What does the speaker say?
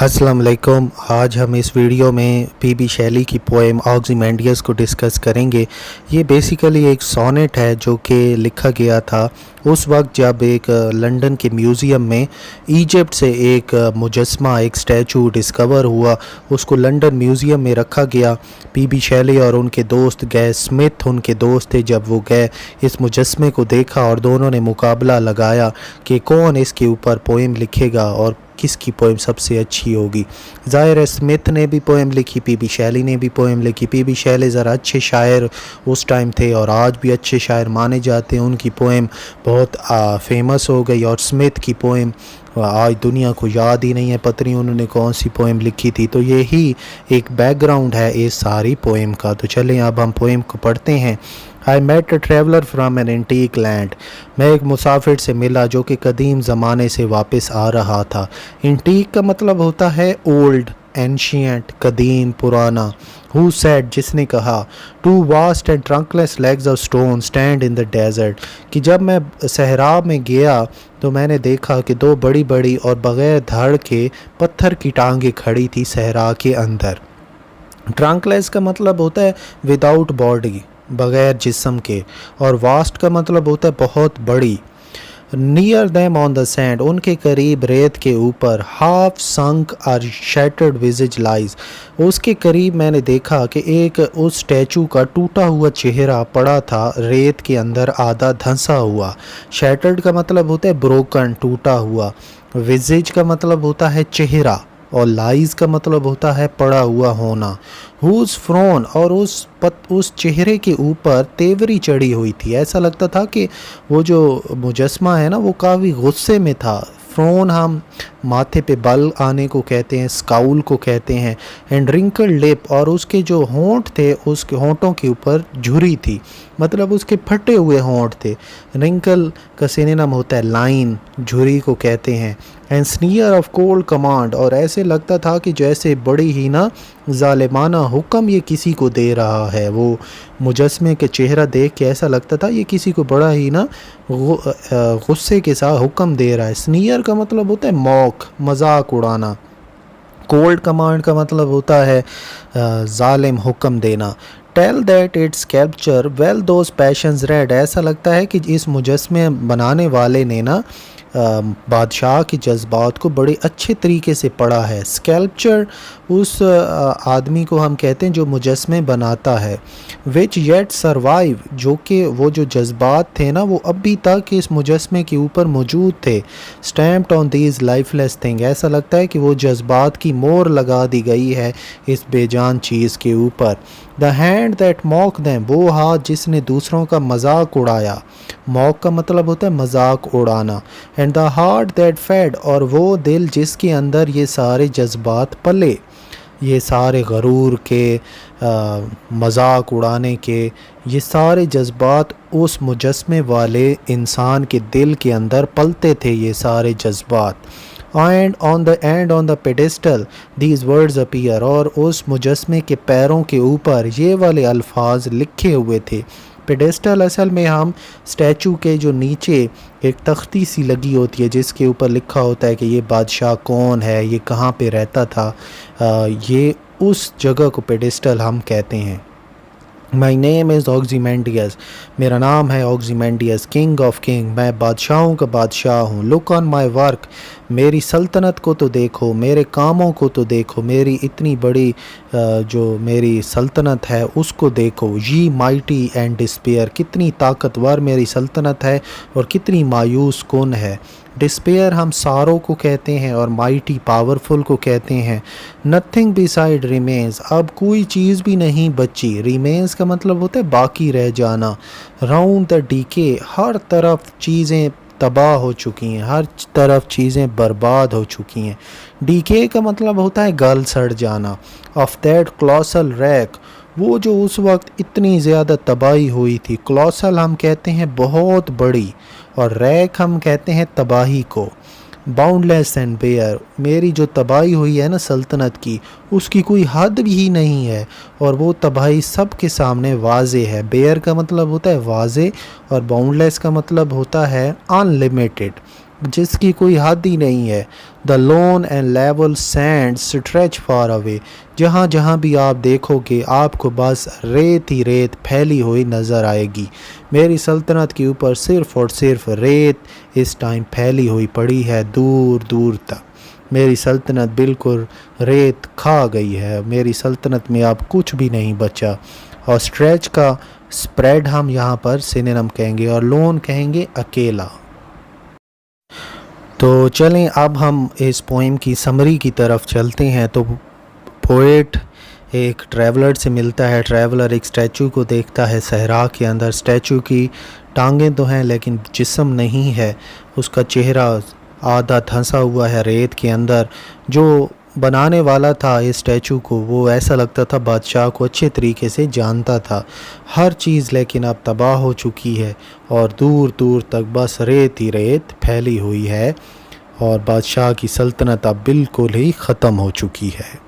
अस्सलाम वालेकुम। आज हम इस वीडियो में पीबी शैली की पोएम ऑक्सिमेंडियस को डिस्कस करेंगे। ये बेसिकली एक सोनेट है जो कि लिखा गया था उस वक्त जब एक लंदन के म्यूज़ियम में इजिप्ट से एक मुजस्मा, एक स्टैचू डिस्कवर हुआ। उसको लंदन म्यूज़ियम में रखा गया। पीबी शैली और उनके दोस्त गए, स्मिथ उनके दोस्त थे। जब वो गए इस मुजस्मे को देखा और दोनों ने मुकाबला लगाया कि कौन इसके ऊपर पोएम लिखेगा और किसकी पोएम सबसे अच्छी होगी। ज़ाहिर है स्मिथ ने भी पोएम लिखी, पीबी शैली ने भी पोएम लिखी। पीबी शैली ज़रा अच्छे शायर उस टाइम थे और आज भी अच्छे शायर माने जाते हैं। उनकी पोएम बहुत फेमस हो गई और स्मिथ की पोएम आज दुनिया को याद ही नहीं है, पता नहीं उन्होंने कौन सी पोएम लिखी थी। तो यही एक बैकग्राउंड है इस सारी पोएम का। तो चलें अब हम पोएम को पढ़ते हैं। I met a traveller from an antique land. मैं एक मुसाफिर से मिला जो कि कदीम ज़माने से वापस आ रहा था। एंटीक का मतलब होता है ओल्ड, एंशियंट, कदीम, पुराना। हु सेड, जिसने कहा, two vast and trunkless legs of stone stand in the desert, कि जब मैं सहरा में गया तो मैंने देखा कि दो बड़ी बड़ी और बग़ैर धड़ के पत्थर की टांगें खड़ी थी सहरा के अंदर। ट्रंकलेस का मतलब होता है विदाउट बॉडी, बग़ैर जिस्म के, और वास्ट का मतलब होता है बहुत बड़ी। Near them on the sand, उनके करीब रेत के ऊपर, हाफ संक और शैटर्ड विजिज लाइज, उसके करीब मैंने देखा कि एक उस स्टैचू का टूटा हुआ चेहरा पड़ा था रेत के अंदर, आधा धंसा हुआ। शैटर्ड का मतलब होता है ब्रोकन, टूटा हुआ। विजिज का मतलब होता है चेहरा और लाइज का मतलब होता है पड़ा हुआ होना। हुज फ्रोन, और उस चेहरे के ऊपर तेवरी चढ़ी हुई थी। ऐसा लगता था कि वो जो मुजस्मा है ना वो काफ़ी गुस्से में था। फ्रोन हम माथे पे बल आने को कहते हैं, स्काउल को कहते हैं। एंड रिंकल लिप, और उसके जो होंठ थे उसके होंठों के ऊपर झुर्री थी, मतलब उसके फटे हुए होंठ थे। रिंकल का सिनोनिम होता है लाइन, झुर्री को कहते हैं। एंड स्नीयर ऑफ कोल्ड कमांड, और ऐसे लगता था कि जैसे बड़ी ही ना ज़ालिमाना हुक्म ये किसी को दे रहा है। वो मुजस्मे के चेहरा देख के ऐसा लगता था ये किसी को बड़ा ही ना गुस्से के साथ हुक्म दे रहा है। स्नीयर का मतलब होता है मौक, मजाक उड़ाना। कोल्ड कमांड का मतलब होता है जालिम हुक्म देना। Tell that its capture well those passions read, ऐसा लगता है कि इस मुजस्मे बनाने वाले ने ना बादशाह के जज्बात को बड़े अच्छे तरीके से पढ़ा है। स्कल्पचर उस आदमी को हम कहते हैं जो मुजस्मे बनाता है। विच येट सरवाइव, जो कि वो जो जज्बात थे ना वो अभी तक इस मुजस्मे के ऊपर मौजूद थे। Stamped on these lifeless thing, ऐसा लगता है कि वो जज्बात की मोहर लगा दी गई है इस बेजान चीज़ के ऊपर। The hand that mock them, वो हाथ जिसने दूसरों का मजाक उड़ाया। मॉक का मतलब होता है मजाक उड़ाना। And the heart that fed, और वो दिल जिसके अंदर ये सारे जज्बात पले, ये सारे गरूर के, मजाक उड़ाने के, ये सारे जज्बात उस मुजस्मे वाले इंसान के दिल के अंदर पलते थे, ये सारे जज्बात। And on the pedestal these words appear, और उस मुजस्मे के पैरों के ऊपर ये वाले अल्फाज लिखे हुए थे। पेडेस्टल असल में हम स्टैचू के जो नीचे एक तख्ती सी लगी होती है जिसके ऊपर लिखा होता है कि ये बादशाह कौन है, ये कहाँ पे रहता था, ये उस जगह को पेडेस्टल हम कहते हैं। माई नेम इज़ ऑक्सिमेंडियस, मेरा नाम है ऑक्सिमेंडियस, किंग ऑफ किंग, मैं बादशाहों का बादशाह हूँ। लुक ऑन माई वर्क, मेरी सल्तनत को तो देखो, मेरे कामों को तो देखो, मेरी इतनी बड़ी जो मेरी सल्तनत है उसको देखो। ये माइटी एंड डिस्पेयर, कितनी ताकतवर मेरी सल्तनत है और कितनी मायूस कौन है। डिस्पेयर हम सारों को कहते हैं और माइटी पावरफुल को कहते हैं। नथिंग बिसाइड रिमेन्स, अब कोई चीज़ भी नहीं बची। रिमेन्स का मतलब होता है बाकी रह जाना। राउंड द डीके, हर तरफ चीज़ें तबाह हो चुकी हैं, हर तरफ चीज़ें बर्बाद हो चुकी हैं। डीके का मतलब होता है गल सड़ जाना। ऑफ दैट क्लॉसल रैक, वो जो उस वक्त इतनी ज़्यादा तबाही हुई थी। क्लॉसल हम कहते हैं बहुत बड़ी, और रैक हम कहते हैं तबाही को। बाउंडलेस एंड बेयर, मेरी जो तबाही हुई है ना सल्तनत की, उसकी कोई हद भी नहीं है और वो तबाही सब के सामने वाज़े है। बेयर का मतलब होता है वाज़े और बाउंडलेस का मतलब होता है अनलिमिटेड। جس کی کوئی حد ہی نہیں ہے. The loan and level send stretch far away. جہاں جہاں بھی آپ دیکھو گے آپ کو بس ریت ہی ریت پھیلی ہوئی نظر آئے گی. میری سلطنت کے اوپر صرف اور صرف ریت اس ٹائم پھیلی ہوئی پڑی ہے دور دور تک. میری سلطنت بالکل ریت کھا گئی ہے. میری سلطنت میں اب کچھ بھی نہیں بچا. اور اسٹریچ کا اسپریڈ ہم یہاں پر سینونیم کہیں گے اور لون کہیں گے اکیلا. تو چلیں اب ہم اس پوئم کی سمری کی طرف چلتے ہیں. تو پوئٹ ایک ٹریولر سے ملتا ہے. ٹریولر ایک اسٹیچو کو دیکھتا ہے صحرا کے اندر. اسٹیچو کی ٹانگیں تو ہیں لیکن جسم نہیں ہے. اس کا چہرہ آدھا دھنسا ہوا ہے ریت کے اندر. جو بنانے والا تھا اس اسٹیچو کو وہ ایسا لگتا تھا بادشاہ کو اچھے طریقے سے جانتا تھا. ہر چیز لیکن اب تباہ ہو چکی ہے اور دور دور تک بس ریت ہی ریت پھیلی ہوئی ہے اور بادشاہ کی سلطنت اب بالکل ہی ختم ہو چکی ہے.